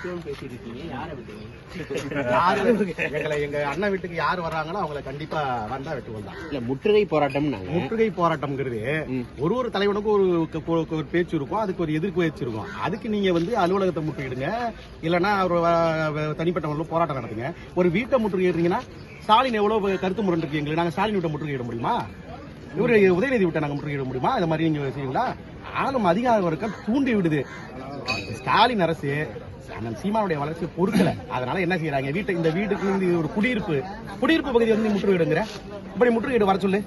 வெட்டுவோம் பேசிருக்கீங்க, யாரை விட்டீங்க? எங்க அண்ணன் வீட்டுக்கு யார் வர்றாங்களோ அவங்களை கண்டிப்பா வந்தா வெட்டுவோம் தான். இல்ல முற்றுகை போராட்டம். முற்றுகை போராட்டம்ங்கிறது ஒரு தலைவனுக்கும் ஒரு பேச்சு இருக்கும், அதுக்கு ஒரு எதிர்ப்பு பேச்சு இருக்கும். அதுக்கு நீங்க அலுவலகத்தை முற்றுகிடுங்க, இல்லன்னா ஒரு தனிப்பட்ட போராட்டம் நடத்துங்க. ஒரு வீட்டை முற்றுகையிடுறீங்கன்னா ஸ்டாலின் எவ்வளவு கருத்து முரண் இருக்கு எங்களுக்கு, நாங்க ஸ்டாலின் விட்ட முற்றுகையிட முடியுமா? இவரு உதயநிதி விட்ட நாங்க முற்றுகையிட முடியுமா? இந்த மாதிரி நீங்க செய்வீங்களா? ஆளும் அதிகார வர்க்கம் தூண்டி விடுது. ஸ்டாலின் அரசு அண்ணன் சீமானுடைய வளர்ச்சி பொறுக்கல. அதனால என்ன செய்யறாங்க, இந்த வீட்டுக்கு ஒரு குடியிருப்பு பகுதி முற்றுகையிடுங்கிற இப்படி முற்றுகையிட வர சொல்லு.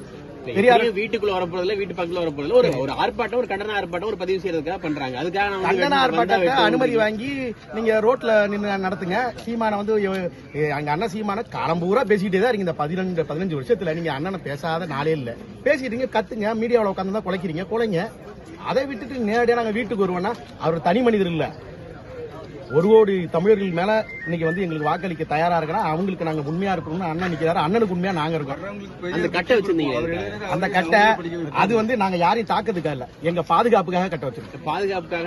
பெரியாரு வீட்டுக்குள்ள வரப்போறதுல, வீட்டு பக்கத்துல வரப்போறதுல ஒரு ஆர்ப்பாட்டம், ஒரு கண்டன ஆர்ப்பாட்டம் ஒரு பதிவு செய்யறதுக்காக பண்றாங்க. அதுக்காக கண்டன ஆர்ப்பாட்டத்தை அனுமதி வாங்கி நீங்க ரோட்ல நின்று நடத்துங்க. சீமான அங்க அண்ணன் சீமான காலம்பூரா பேசிட்டே தான் இருக்கீங்க. இந்த 15 வருஷத்துல நீங்க அண்ணனை பேசாத நாளே இல்ல. பேசிட்டீங்க, கத்துங்க, மீடியாவில் உட்காந்து தான் குலைங்க. அதை விட்டுட்டு நேரடியா நாங்க வீட்டுக்கு வருவோம்னா அவர் தனி மனிதர் இல்ல. 1 கோடி தமிழர்கள் மேல இன்னைக்கு எங்களுக்கு வாக்களிக்க தயாரா இருக்கிறோம். அவங்களுக்கு நாங்க உண்மையா இருக்கணும்னு அண்ணன் நிக்கிறாரு. அண்ணனுக்கு உண்மையா நாங்க இருக்கோம். அந்த கட்டை வச்சிருந்தீங்க, அந்த கட்டை அது நாங்க யாரையும் தாக்கிறதுக்காக இல்ல, எங்க பாதுகாப்புக்காக கட்ட வச்சிருக்கோம். பாதுகாப்புக்காக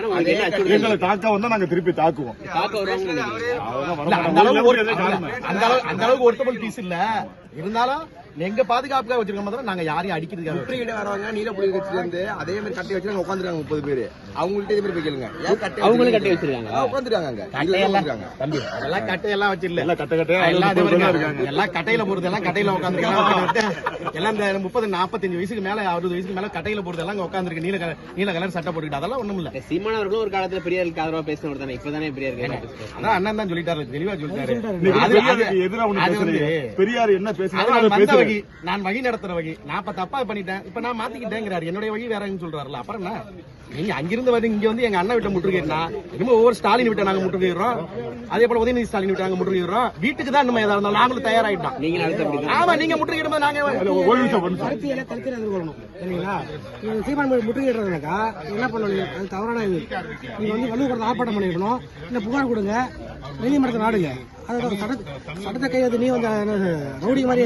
எங்களை தாக்க வந்தா நாங்க திருப்பி தாக்குவோம். அந்த அளவுக்கு ஒருத்தபல் பீஸ் இல்ல, இருந்தாலும் எங்க பாதுகாப்புக்காக வச்சிருக்க நாங்க யாரையும் அடிக்கிறதுக்காக. முற்றுகையிட வரவங்க நீலப்புலி கட்சியில இருந்து அதே மாதிரி கட்டி வச்சு உட்காந்துருக்காங்க 30 பேரு. அவங்கள்ட்ட இதே மாதிரி கேளுங்க, அவங்களும் கட்டி வச்சிருக்காங்க, உட்காந்துருக்காங்க. தம்பி அதெல்லாம் கட்டையெல்லாம் வச்சிடல, எல்லாம் கட்டையில போறது, எல்லாம் கட்டையில உட்காந்துருக்காங்க. எல்லாம் இந்த 30 45 வயசுக்கு மேல 60 வயசுக்கு மேல கட்டையில போறது எல்லாம் உட்காந்துருக்கு. நீல கலர் சட்டை போட்டுக்கிட்டு அதெல்லாம் ஒண்ணும் இல்ல. சீமானவர்களும் ஒரு காலத்துல பெரியாருக்கு ஆதரவா பேசினவர் தானே, இப்பதானே பெரியார் அதான் அண்ணன் தான் சொல்லிட்டாரு, தெளிவா சொல்லிட்டாரு. பெரியார் என்ன பேசுறாரு, நான் வகி நடத்துற வகி, நான் இப்ப தப்பா பண்ணிட்டேன், இப்ப நான் மாத்திக்கிட்டேங்கிறாரு. என்னுடைய வகி வேறன்னு சொல்றாருல, அப்புறம் என்ன? நீங்க அங்கிருந்து இங்க எங்க அண்ணன் விட்ட முற்றுகைனா ஒவ்வொரு ஸ்டாலின் விட்ட நாங்க முற்றுகையிடுறோம். அதே போல உதயநிதி ஸ்டாலின் விட்டு நாங்க முற்றுகையிடுறோம். வீட்டுக்கு தான் நம்ம ஏதாவது இருந்தாலும் நாங்களும் தயாராயிட்டோம். ஆமா, நீங்க முற்றுகையிடும்போது நாங்க எதிர்கொள்ளணும் இல்லைங்களா? சீமான் முற்றுகையிடுறதுனாக்கா என்ன பண்ணணும், அது தவறான இது. நீங்க வலுவூர் ஆர்ப்பாட்டம் பண்ணிருக்கணும், இல்ல புகார் கொடுங்க, நீதிமன்றத்தை நாடுங்க. அது சட்டத்தை கையெழுத்து நீ ரவுடி மாதிரி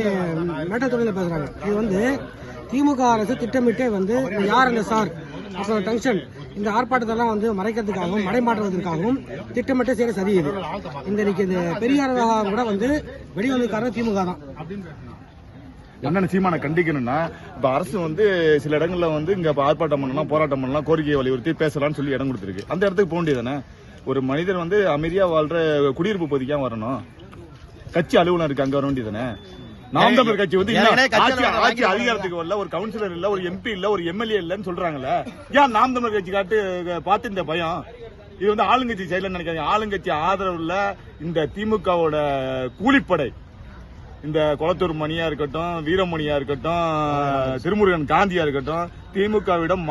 மேட்டத்துறையில பேசுறாங்க. இது திமுக அரசு திட்டமிட்டே யார் அந்த சார் அப்புறம் டென்ஷன் இந்த ஆர்ப்பாட்டத்தெல்லாம் மறைக்கிறதுக்காகவும் மடைமாற்றுவதற்காகவும் திட்டமிட்டே செய்ய சரி. இது இன்னைக்கு இந்த பெரியார் கூட வெளிவந்த காரணம் திமுக தான். என்ன சீமானை கண்டிக்கணும்னா, இப்ப அரசு சில இடங்கள்ல இங்க ஆர்ப்பாட்டம் பண்ணலாம், போராட்டம் பண்ணலாம், கோரிக்கையை வலியுறுத்தி பேசலாம்னு சொல்லி இடம் கொடுத்துருக்கு. அந்த இடத்துக்கு போக வேண்டியதானே? ஒரு மனிதர் அமைதியா வாழ்ற குடியிருப்பு பகுதிக்கா வரணும்? கட்சி அலுவலகம் இருக்கு, அங்க வர வேண்டியதானே? நாம் தமிழர் கட்சி ஆட்சி அதிகாரத்துக்கு வரல, ஒரு கவுன்சிலர் இல்ல, ஒரு எம்பி இல்ல, ஒரு எம்எல்ஏ இல்லன்னு சொல்றாங்கல்ல. ஏன் நாம் தமிழர் கட்சி பார்த்து இந்த பயம்? இது ஆளுங்கட்சி செயல் நினைக்காதீங்க. ஆளுங்கட்சி ஆதரவு இல்ல இந்த திமுகவோட கூலிப்படை, இந்த கொளத்தூர் மணியா இருக்கட்டும், வீரமணியா இருக்கட்டும், திருமுருகன் காந்தியா இருக்கட்டும், திமுகவிடம்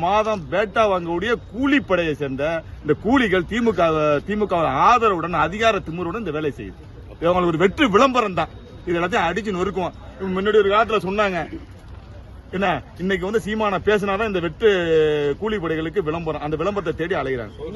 மாதம் பேட்டா வாங்கக்கூடிய கூலிப்படையை சேர்ந்த இந்த கூலிகள் திமுக ஆதரவுடன் அதிகார திமுருடன் இந்த வேலை செய்யுது. அவங்களுக்கு ஒரு வெற்றி விளம்பரம் தான். இது எல்லாத்தையும் அடிச்சு நொறுக்குவோம். முன்னாடி ஒரு காலத்துல சொன்னாங்க என்ன, இன்னைக்கு சீமான பேசினாதான் இந்த வெற்று கூலிப்படைகளுக்கு விளம்பரம். அந்த விளம்பரத்தை தேடி அலைகிறாங்க.